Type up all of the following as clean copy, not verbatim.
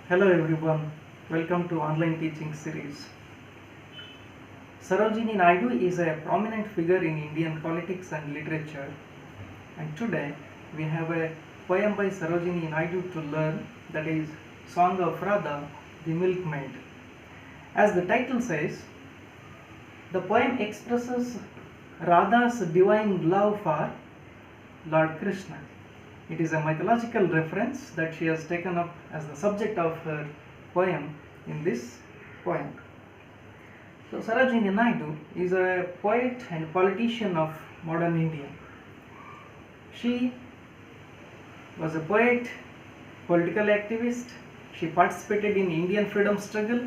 Hello everyone, welcome to online teaching series. Sarojini Naidu is a prominent figure in Indian politics and literature, and today we have a poem by Sarojini Naidu to learn, that is Song of Radha, the Milkmaid. As the title says, the poem expresses Radha's divine love for Lord Krishna. It is a mythological reference that she has taken up as the subject of her poem in this poem. So Sarojini Naidu is a poet and politician of modern India. She was a poet, political activist. She participated in Indian freedom struggle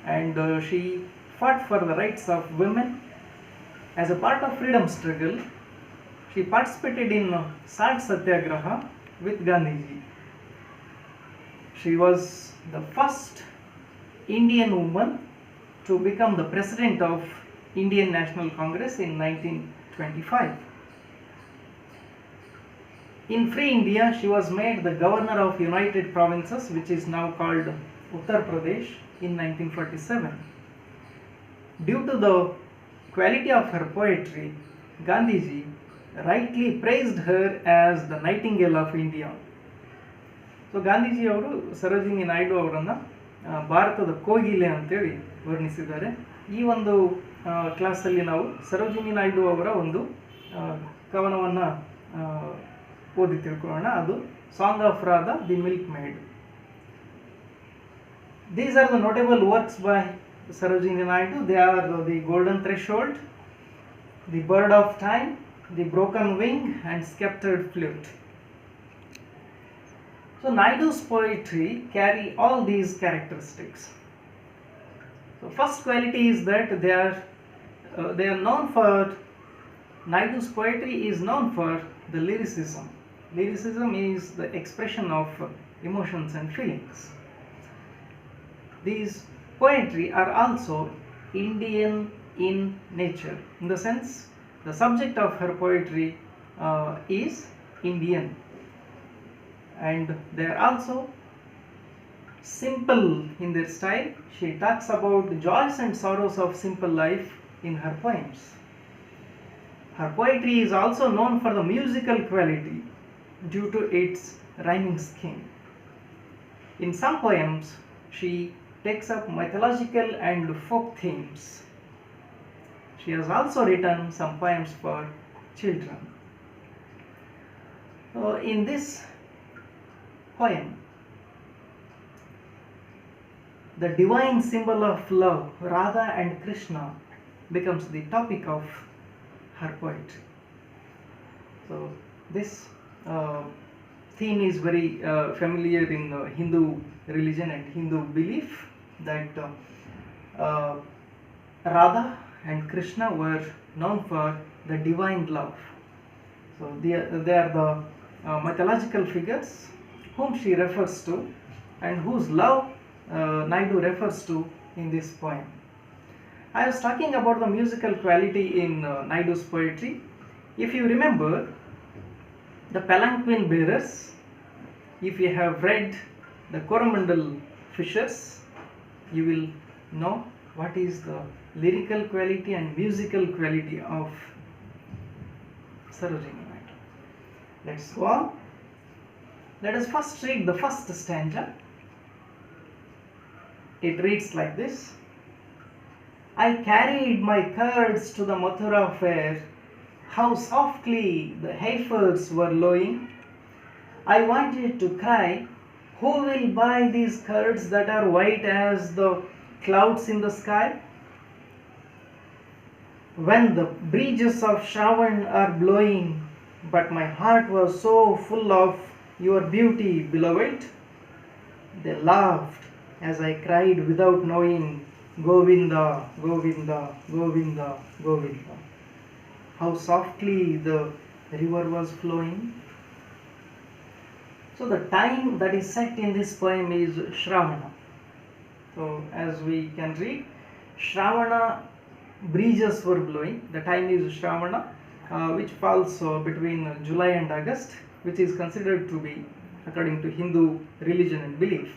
and she fought for the rights of women. As a part of freedom struggle, she participated in Salt Satyagraha with Gandhiji. She was the first Indian woman to become the president of Indian National Congress in 1925. In Free India, she was made the governor of United Provinces, which is now called Uttar Pradesh, in 1947. Due to the quality of her poetry, Gandhiji rightly praised her as the Nightingale of India. So Gandhiji ಅವರು ಸರೋಜಿನಿ ನಾಯ್ಡು ಅವರನ್ನು ಭಾರತದ ಕೋಗಿಲೆ ಅಂತೇಳಿ ವರ್ಣಿಸಿದ್ದಾರೆ. ಈ ಒಂದು ಕ್ಲಾಸಲ್ಲಿ ನಾವು ಸರೋಜಿನಿ ನಾಯ್ಡು ಅವರ ಒಂದು ಕವನವನ್ನು ಓದಿ ತಿಳ್ಕೊಳ್ಳೋಣ. ಅದು song of Radha the milk made. These are the notable works by Sarojini Naidu. They are the Golden Threshold, the Bird of Time, the Broken Wing and Sceptred Flute. So Naidu's poetry carry all these characteristics. So first quality is that they are known for, Naidu's poetry is known for the lyricism. Lyricism is the expression of emotions and feelings. These poetry are also Indian in nature, in the sense the subject of her poetry is Indian, and they are also simple in their style. She talks about the joys and sorrows of simple life in her poems. Her poetry is also known for the musical quality due to its rhyming scheme. In some poems, she takes up mythological and folk themes. She has also written some poems for children. In this poem, the divine symbol of love, Radha and Krishna, becomes the topic of her poetry. So this theme is very familiar in Hindu religion and Hindu belief, that Radha and Krishna were known for the divine love. So they are the mythological figures whom she refers to and whose love Naidu refers to in this poem. I was talking about the musical quality in Naidu's poetry. If you remember the Palanquin Bearers, if you have read the Coromandel Fishers, you will know what is the lyrical quality and musical quality of Sarojini Naidu. Let's go on. Let us first read the first stanza. It reads like this: I carried my curds to the Mathura fair, how softly the heifers were lowing. I wanted to cry, who will buy these curds that are white as the clouds in the sky? When the breezes of Shravan are blowing, but my heart was so full of your beauty, beloved. They laughed as I cried without knowing, Govinda, Govinda, Govinda, Govinda. How softly the river was flowing. So the time that is set in this poem is Shravana. So as we can read, Shravana breezes were blowing. The time is Shravana, which falls between July and August, which is considered to be, according to Hindu religion and belief,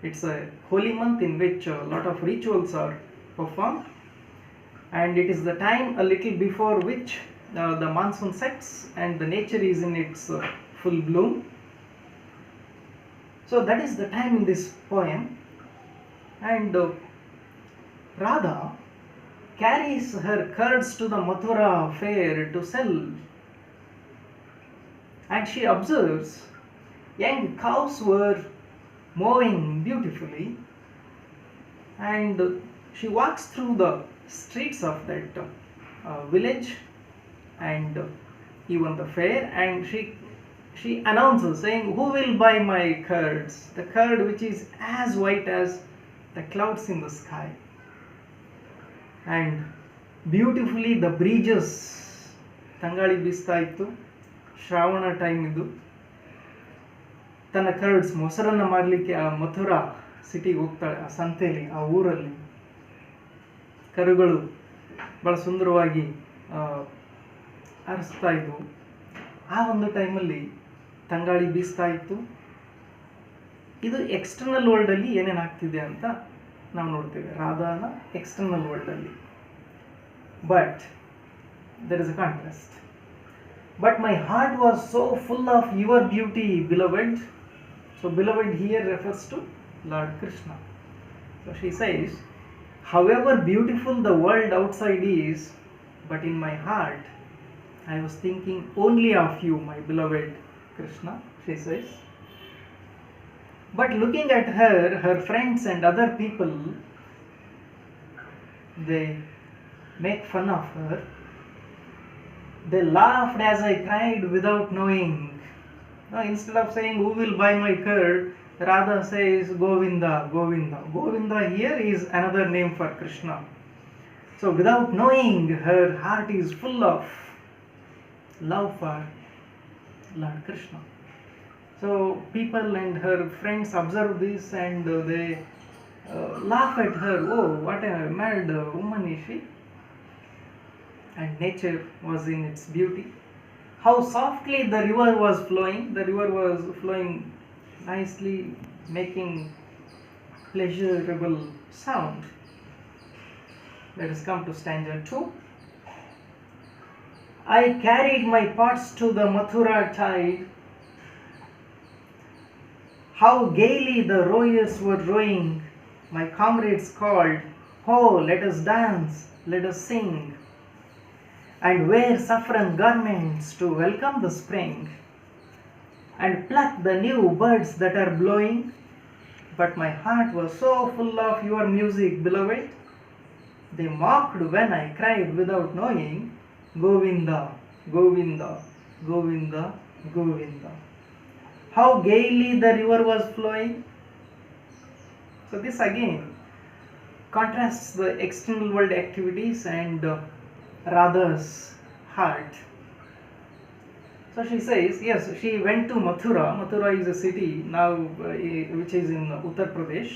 It's a holy month in which a lot of rituals are performed, and it is the time a little before which the monsoon sets and the nature is in its full bloom. So that is the time in this poem, and Radha carries her curds to the Mathura fair to sell, and she observes young cows were mowing beautifully, and she walks through the streets of that village and even the fair, and she announces saying, "Who will buy my curds? The curd which is as white as the clouds in the sky." And beautifully the breezes, ತಂಗಾಳಿ ಬೀಸ್ತಾ ಇತ್ತು, Shravana time ಇದು. ತನ್ನ curds ಮೊಸರನ್ನು ಮಾರಲಿಕ್ಕೆ ಆ ಮಥುರಾ ಸಿಟಿಗೆ ಹೋಗ್ತಾಳೆ. ಆ ಸಂತೆಯಲ್ಲಿ, ಆ ಊರಲ್ಲಿ ಕರುಗಳು ಬಹಳ ಸುಂದರವಾಗಿ ಅರಸ್ತಾ ಇದ್ವು. ಆ ಒಂದು ಟೈಮಲ್ಲಿ ತಂಗಾಳಿ ಬೀಸ್ತಾ ಇತ್ತು. ಇದು ಎಕ್ಸ್ಟರ್ನಲ್ ವರ್ಲ್ಡಲ್ಲಿ ಏನೇನಾಗ್ತಿದೆ ಅಂತ ನಾವು ನೋಡ್ತೇವೆ, ರಾಧಾನ ಎಕ್ಸ್ಟರ್ನಲ್ ವರ್ಲ್ಡಲ್ಲಿ. But there is a contrast. But my heart was so full of your beauty, beloved. So beloved here refers to Lord Krishna. So she says, however beautiful the world outside is, but in my heart I was thinking only of you, my beloved Krishna, she says. But looking at her, her friends and other people, they make fun of her. They laughed as I cried without knowing. Now, instead of saying, "Who will buy my curd?" Radha says, "Govinda, Govinda." Govinda here is another name for Krishna. So without knowing, her heart is full of love for Lord Krishna. So people and her friends observe this, and they laugh at her. "Oh, what a mad woman is she?" And nature was in its beauty. How softly the river was flowing. The river was flowing nicely, making pleasurable sound. Let us come to stanza 2. I carried my pots to the Mathura tide. How gaily the rowers were rowing. My comrades called, "Ho, let us dance, let us sing, and wear saffron garments to welcome the spring, and pluck the new birds that are blowing." But my heart was so full of your music, beloved. They mocked when I cried without knowing, "Govinda, Govinda, Govinda, Govinda." How gaily the river was flowing. So this again contrasts the external world activities and Radha's heart. So she says, yes, she went to Mathura. Mathura is a city now which is in Uttar Pradesh,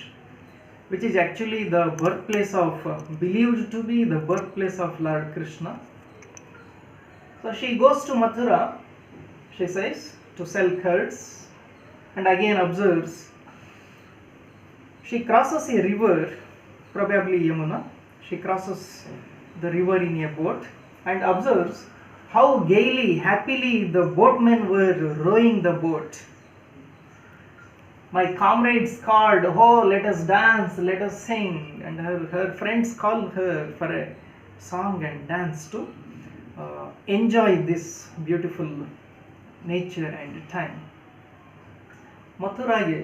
which is actually the birthplace of, believed to be the birthplace of Lord Krishna. So she goes to Mathura, she says, to sell curds, and again observes. She crosses a river, probably Yamuna. She crosses the river in a boat and observes how gaily, happily the boatmen were rowing the boat. My comrades called, "Oh, let us dance, let us sing," and her friends called her for a song and dance to enjoy this beautiful nature and time. ಮಥುರಾಗೆ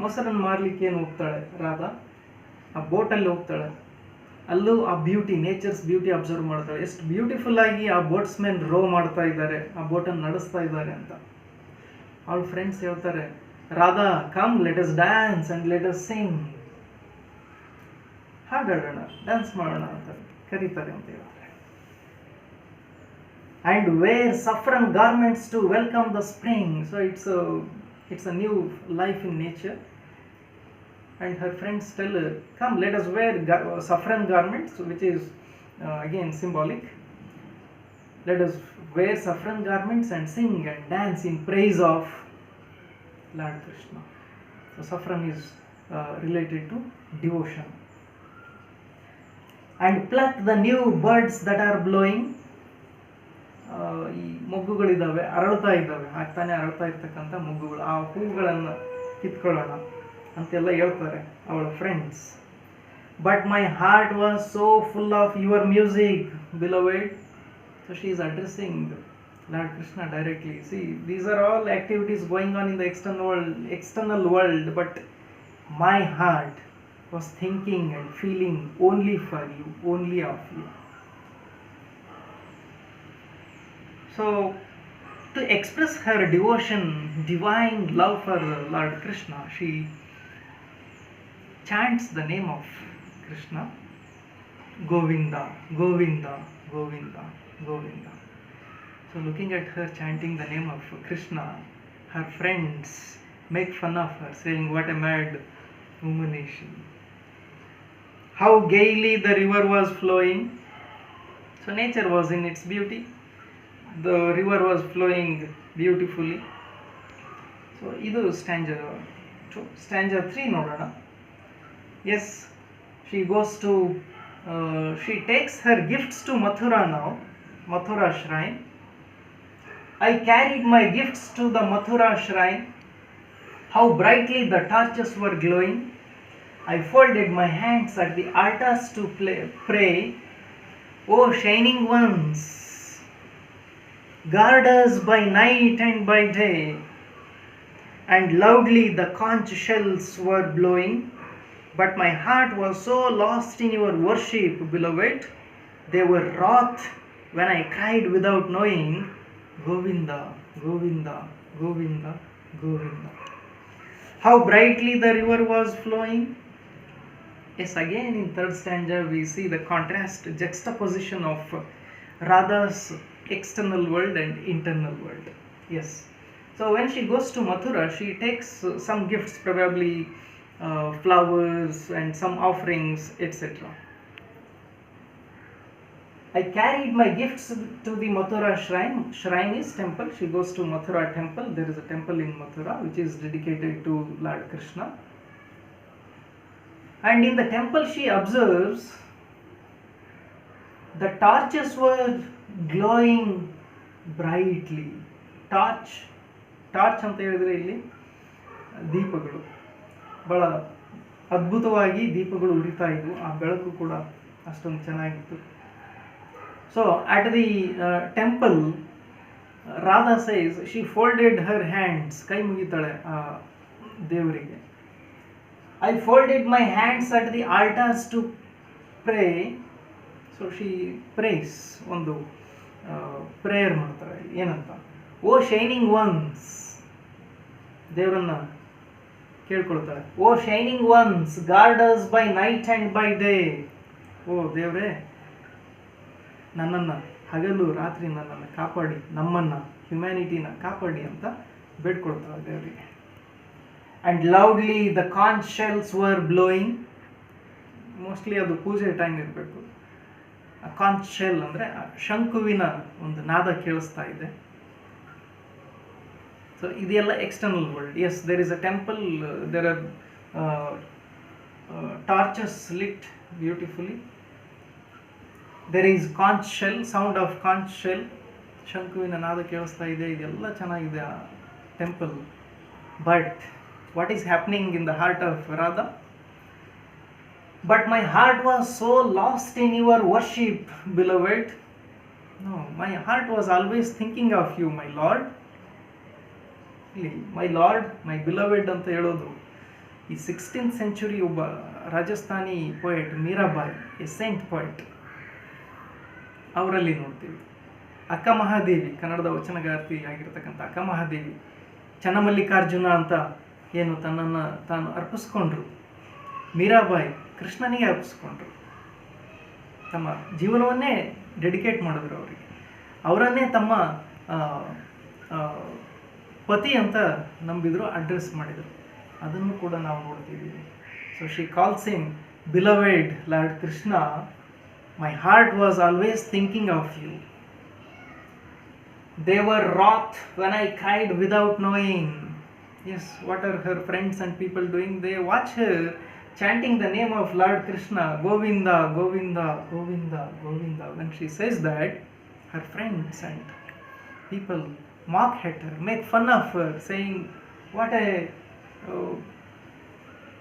ಮೊಸರನ್ನು ಮಾರಲಿಕ್ಕೆ ಏನು ಹೋಗ್ತಾಳೆ ರಾಧಾ, ಆ ಬೋಟಲ್ಲಿ ಹೋಗ್ತಾಳೆ. ಅಲ್ಲೂ ಆ beauty, nature's beauty observe ಮಾಡ್ತಾಳೆ. ಎಷ್ಟು beautiful ಆಗಿ ಆ ಬೋಟ್ಸ್ಮೆನ್ ರೋ ಮಾಡ್ತಾ ಇದ್ದಾರೆ, ಆ ಬೋಟನ್ನು ನಡೆಸ್ತಾ ಇದ್ದಾರೆ ಅಂತ. ಅವಳ ಫ್ರೆಂಡ್ಸ್ ಹೇಳ್ತಾರೆ, "Radha, come, let us dance and let us sing." ಹಾಡಾಡೋಣ, ಡ್ಯಾನ್ಸ್ ಮಾಡೋಣ ಅಂತ ಕರೀತಾರೆ ಅಂತ ಹೇಳ್ತಾರೆ. And wear saffron garments to welcome the spring. So it's a new life in nature. And her friends tell her, "Come, let us wear saffron garments," which is again symbolic. Let us wear saffron garments and sing and dance in praise of Lord Krishna. So saffron is related to devotion. And pluck the new buds that are blowing. ಈ ಮೊಗ್ಗುಗಳಿದ್ದಾವೆ, ಅರಳ್ತಾ ಇದ್ದಾವೆ, ಆಗ್ತಾನೆ ಅರಳ್ತಾ ಇರ್ತಕ್ಕಂಥ ಮೊಗ್ಗುಗಳು, ಆ ಹೂಗಳನ್ನು ಕಿತ್ಕೊಳ್ಳೋಣ ಅಂತೆಲ್ಲ ಹೇಳ್ತಾರೆ ಅವಳ friends. But my heart was so full of your music beloved. So she is addressing Lord Krishna directly. See, these are all activities going on in the external world, but my heart was thinking and feeling only for you, only of you. So, to express her devotion, divine love for Lord Krishna, she chants the name of Krishna, Govinda, Govinda, Govinda, Govinda. So looking at her chanting the name of Krishna, her friends make fun of her, saying, "What a mad woman is she." How gaily the river was flowing. So nature was in its beauty. The river was flowing beautifully. So idu stanza 2. Stanza 3 nodana. Yes, she goes to, she takes her gifts to Mathura now, Mathura shrine. I carried my gifts to the Mathura shrine. How brightly the torches were glowing. I folded my hands at the altars to pray. Oh shining ones, guard us by night and by day. And loudly the conch shells were blowing. But my heart was so lost in your worship, beloved. They were wroth when I cried without knowing. Govinda, Govinda, Govinda, Govinda. How brightly the river was flowing. Yes, again in third stanza we see the contrast, juxtaposition of Radha's external world and internal world. Yes. So when she goes to Mathura, she takes some gifts, probably flowers and some offerings, etc. I carried my gifts to the Mathura shrine. Shrine is temple. She goes to Mathura temple. There is a temple in Mathura which is dedicated to Lord Krishna. And in the temple she observes the torches were glowing brightly. Torch ಅಂತ ಹೇಳಿದ್ರೆ ಇಲ್ಲಿ ದೀಪಗಳು, ಬಹಳ ಅದ್ಭುತವಾಗಿ ದೀಪಗಳು ಉರಿತಾ ಇದ್ವು. ಆ ಬೆಳಕು ಕೂಡ ಅಷ್ಟೊಂದು ಚೆನ್ನಾಗಿತ್ತು. So at the temple, Radha says she folded her hands. ಕೈ ಮುಗಿತಾಳೆ ದೇವರಿಗೆ. I folded my hands at the altars to pray. So she prays, ಒಂದು ಪ್ರೇಯರ್ ಮಾಡ್ತಾಳೆ. ಏನಂತ? ಓ ಶೈನಿಂಗ್ ಒನ್ಸ್, ದೇವರನ್ನ ಕೇಳ್ಕೊಳ್ತಾಳೆ. O shining ones, guard us by night and by day. ಓ ದೇವರೇ, ನನ್ನನ್ನು ಹಗಲು ರಾತ್ರಿ ನನ್ನನ್ನು ಕಾಪಾಡಿ, ನಮ್ಮನ್ನು, ಹ್ಯುಮ್ಯಾನಿಟಿನ ಕಾಪಾಡಿ ಅಂತ ಬೇಡ್ಕೊಳ್ತಾಳೆ ದೇವರಿಗೆ. And loudly the ಕಾಂಚ್ shells var blowing. Mostly ಅದು ಪೂಜೆ ಟೈಮ್ ಇರಬೇಕು. ಕಾಂಚ್ ಶೆಲ್ ಅಂದರೆ ಶಂಕುವಿನ ಒಂದು ನಾದ ಕೇಳಿಸ್ತಾ ಇದೆ. ಸೊ ಇದೆಲ್ಲ external world. Yes, there is a temple, there are torches lit beautifully. There is conch shell, sound of conch shell, ಶಂಕುವಿನ ನಾದ ಕೇಳಿಸ್ತಾ ಇದೆ. ಇದೆಲ್ಲ ಚೆನ್ನಾಗಿದೆ ಆ temple. But what is happening in the heart of Radha? But my heart was so lost in your worship, beloved. No, my heart was always thinking of you, my Lord. My Lord, my beloved ಅಂತ ಹೇಳೋದು ಈ 16th century ಒಬ್ಬ Rajasthani poet Mirabai, A Saint poet, ಅವರಲ್ಲಿ ನೋಡ್ತೀವಿ. ಅಕ್ಕ ಮಹಾದೇವಿ, ಕನ್ನಡದ ವಚನಗಾರ್ತಿ ಆಗಿರ್ತಕ್ಕಂಥ ಅಕ್ಕ ಮಹಾದೇವಿ, ಚನ್ನಮಲ್ಲಿಕಾರ್ಜುನ ಅಂತ ಏನು ತನ್ನನ್ನು ತಾನು ಅರ್ಪಿಸ್ಕೊಂಡ್ರು. ಮೀರಾಬಾಯಿ ಕೃಷ್ಣನಿಗೆ ಅರ್ಪಿಸ್ಕೊಂಡ್ರು, ತಮ್ಮ ಜೀವನವನ್ನೇ ಡೆಡಿಕೇಟ್ ಮಾಡಿದ್ರು ಅವರಿಗೆ. ಅವರನ್ನೇ ತಮ್ಮ ಪತಿ ಅಂತ ನಂಬಿದ್ರು, ಅಡ್ರೆಸ್ ಮಾಡಿದರು. ಅದನ್ನು ಕೂಡ ನಾವು ನೋಡ್ತೀವಿ. So she calls him beloved lord Krishna. My heart was always thinking of you. They were wrath when I cried without knowing. Yes, what are her friends and people doing? They watch her chanting the name of Lord Krishna, Govinda, Govinda, Govinda, Govinda. When she says that, her friends and people mock at her, make fun of her, saying, "What a uh,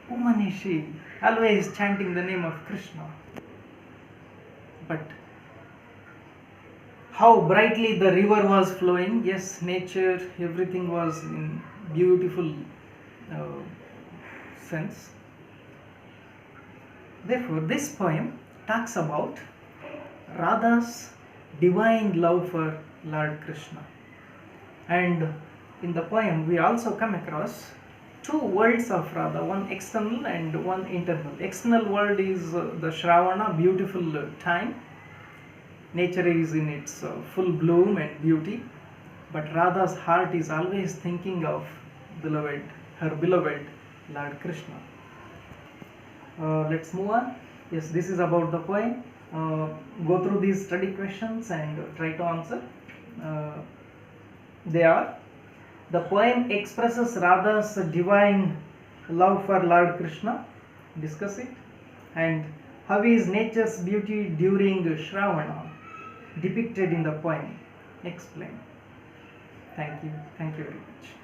woman is she? Always chanting the name of Krishna." But how brightly the river was flowing. Yes, nature, everything was in beautiful uh, sense. Therefore, this poem talks about Radha's divine love for Lord Krishna. And in the poem, we also come across two worlds of Radha, one external and one internal. External world is the Shravana, beautiful time. Nature is in its full bloom and beauty, but Radha's heart is always thinking of beloved, her beloved Lord Krishna. Let's move on. Yes, this is about the poem. Go through these study questions and try to answer. They are: the poem expresses Radha's divine love for Lord Krishna. Discuss it. And how is nature's beauty during Shravana depicted in the poem? Explain. Thank you. Thank you very much.